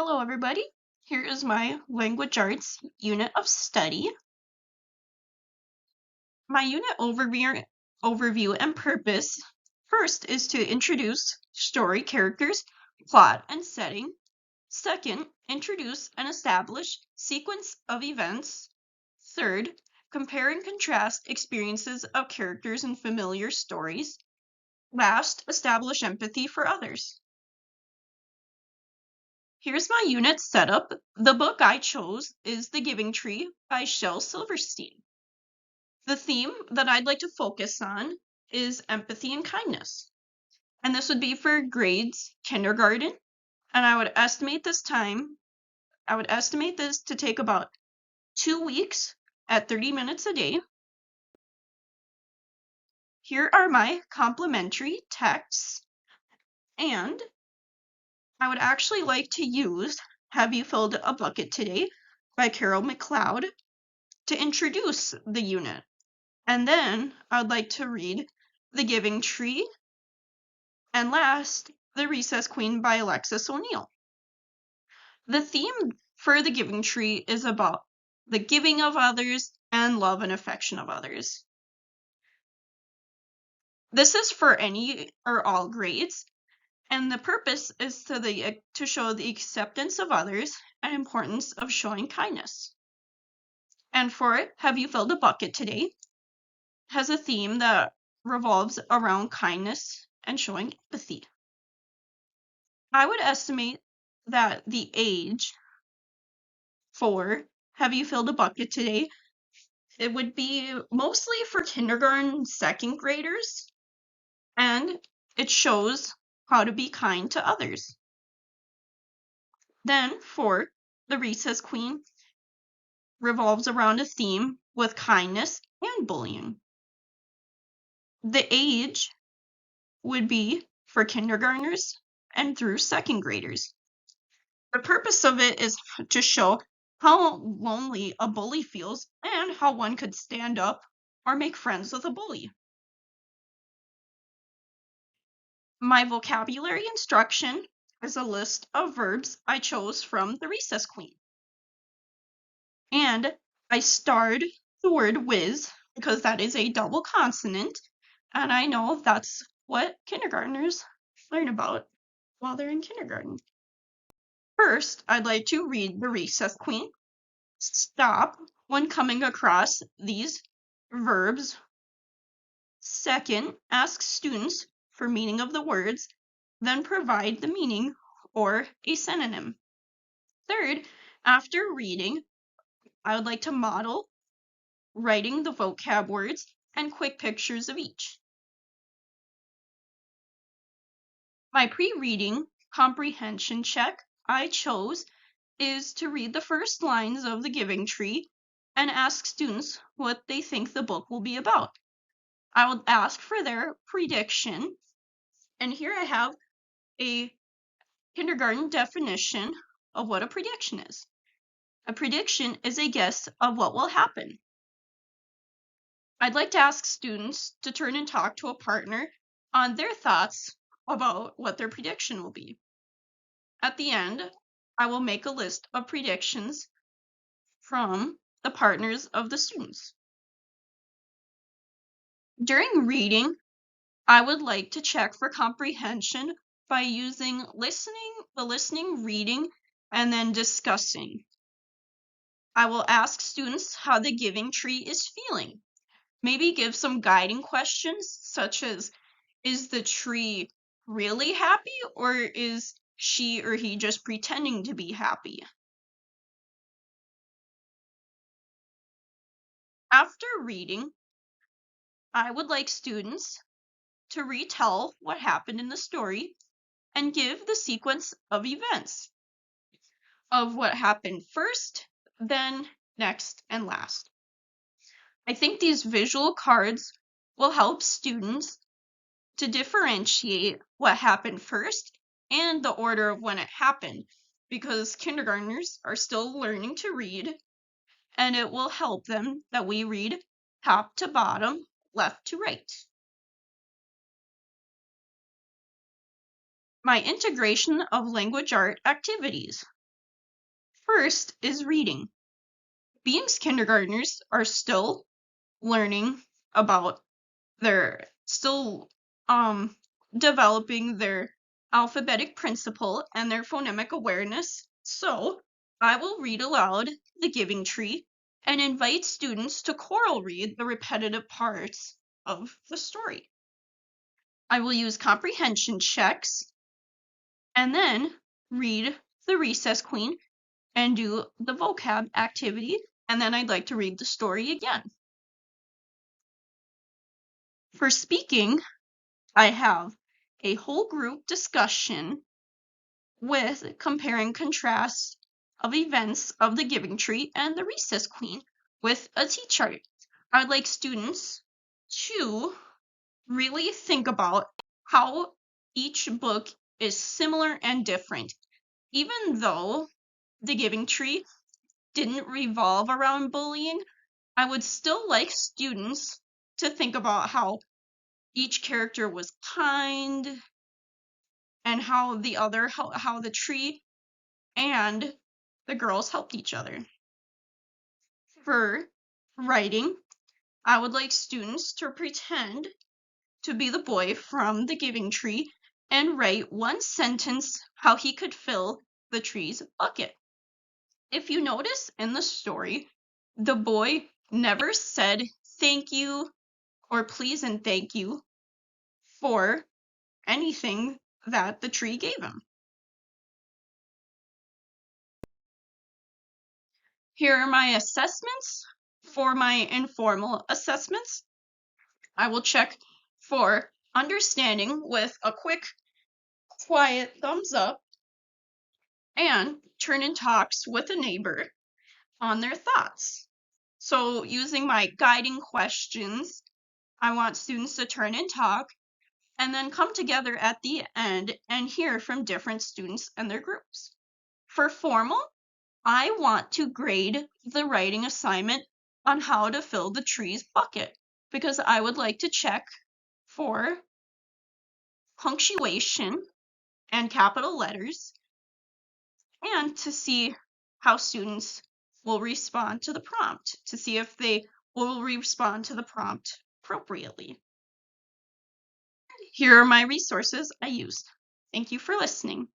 Hello, everybody. Here is my language arts unit of study. My unit overview and purpose first is to introduce story characters, plot, and setting. Second, introduce and establish sequence of events. Third, compare and contrast experiences of characters in familiar stories. Last, establish empathy for others. Here's my unit setup. The book I chose is The Giving Tree by Shel Silverstein. The theme that I'd like to focus on is empathy and kindness. And this would be for grades kindergarten. And I would estimate this to take about 2 weeks at 30 minutes a day. Here are my complementary texts. And I would actually like to use Have You Filled a Bucket Today by Carol McLeod to introduce the unit. And then I'd like to read The Giving Tree, and last, The Recess Queen by Alexis O'Neill. The theme for The Giving Tree is about the giving of others and love and affection of others. This is for any or all grades, and the purpose is to show the acceptance of others and importance of showing kindness. And for it, Have You Filled a Bucket Today has a theme that revolves around kindness and showing empathy. I would estimate that the age for Have You Filled a Bucket Today, it would be mostly for kindergarten, second graders, and it shows how to be kind to others. Then for The Recess Queen, revolves around a theme with kindness and bullying. The age would be for kindergartners and through second graders. The purpose of it is to show how lonely a bully feels and how one could stand up or make friends with a bully. My vocabulary instruction is a list of verbs I chose from The Recess Queen. And I starred the word whiz because that is a double consonant, and I know that's what kindergartners learn about while they're in kindergarten. First, I'd like to read The Recess Queen. Stop when coming across these verbs. Second, ask students for meaning of the words, then provide the meaning or a synonym. Third, after reading, I would like to model writing the vocab words and quick pictures of each. My pre-reading comprehension check I chose is to read the first lines of The Giving Tree and ask students what they think the book will be about. I will ask for their prediction, and here I have a kindergarten definition of what a prediction is. A prediction is a guess of what will happen. I'd like to ask students to turn and talk to a partner on their thoughts about what their prediction will be. At the end, I will make a list of predictions from the partners of the students. During reading, I would like to check for comprehension by using listening, reading, and then discussing. I will ask students how the Giving Tree is feeling. Maybe give some guiding questions such as, is the tree really happy, or is she or he just pretending to be happy? After reading, I would like students to retell what happened in the story and give the sequence of events of what happened first, then, next, and last. I think these visual cards will help students to differentiate what happened first and the order of when it happened, because kindergartners are still learning to read, and it will help them that we read top to bottom, left to right. My integration of language art activities. First is reading. Being's kindergartners are still learning about still developing their alphabetic principle and their phonemic awareness. So I will read aloud The Giving Tree and invite students to choral read the repetitive parts of the story. I will use comprehension checks and then read The Recess Queen and do the vocab activity, and then I'd like to read the story again. For speaking, I have a whole group discussion with compare and contrast of events of the Giving Tree and the Recess Queen with a T-chart. I'd like students to really think about how each book is similar and different. Even though the Giving Tree didn't revolve around bullying, I would still like students to think about how each character was kind and how the tree and the girls helped each other. For writing, I would like students to pretend to be the boy from the Giving Tree and write one sentence how he could fill the tree's bucket. If you notice in the story, the boy never said thank you or please and thank you for anything that the tree gave him. Here are my assessments. For my informal assessments, I will check for understanding with a quick, quiet thumbs up and turn in talks with a neighbor on their thoughts. So using my guiding questions, I want students to turn and talk and then come together at the end and hear from different students and their groups. For formal, I want to grade the writing assignment on how to fill the tree's bucket because I would like to check for punctuation and capital letters and to see how students will respond to the prompt, to see if they will respond to the prompt appropriately. Here are my resources I used. Thank you for listening.